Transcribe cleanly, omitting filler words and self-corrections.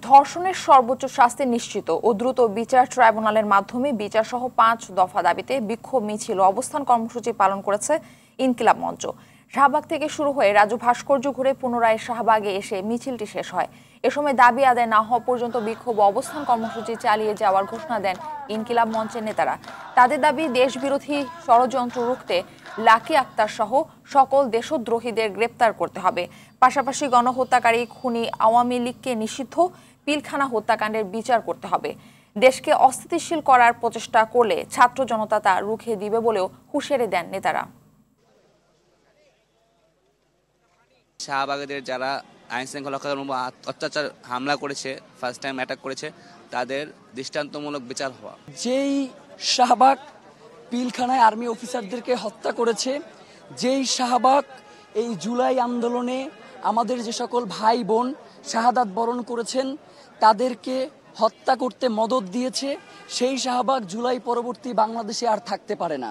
ধর্ষণের সর্বোচ্চ শাস্তি নিশ্চিত ও দ্রুত বিচার ট্রাইব্যুনালের মাধ্যমে বিচার সহ ৫ দফা দাবিতে বিক্ষোভ মিছিল ও অবস্থান কর্মসূচি পালন করেছে ইনকিলাব মঞ্চ। শাহবাগ থেকে শুরু হয়ে রাজু ভাস্কর্য ঘুরে পুনরায় শাহবাগে এসে মিছিলটি শেষ হয়। এ সময় দাবি আদায় না হওয়া পর্যন্ত বিক্ষোভ ও অবস্থান কর্মসূচি চালিয়ে যাওয়ার ঘোষণা দেন ইনকিলাব মঞ্চের নেতারা। তাদের দাবি, দেশবিরোধী ষড়যন্ত্র রুখতে লাকি আক্তার সহ সকল দেশদ্রোহীদের গ্রেপ্তার করতে হবে। পাশাপাশি গণহত্যাকারী খুনি আওয়ামী লীগকে নিষিদ্ধ, পিলখানা হত্যাকাণ্ডের বিচার করতে হবে। দেশকে অস্থিতিশীল করার প্রচেষ্টা করলে ছাত্র জনতা তা রুখে দিবে বলেও হুঁশিয়ারি দেন নেতারা। শাহবাগীদের যারা আইন শৃঙ্খলা রক্ষাকারী অত্যাচার হামলা করেছে, ফার্স্ট টাইম অ্যাটাক করেছে, তাদের দৃষ্টান্তমূলক বিচার হওয়া। যেই শাহবাগ পিলখানায় আর্মি অফিসারদেরকে হত্যা করেছে, যেই শাহবাগ এই জুলাই আন্দোলনে আমাদের যে সকল ভাই বোন শাহাদাত বরণ করেছেন তাদেরকে হত্যা করতে মদদ দিয়েছে, সেই শাহবাগ জুলাই পরবর্তী বাংলাদেশে আর থাকতে পারে না।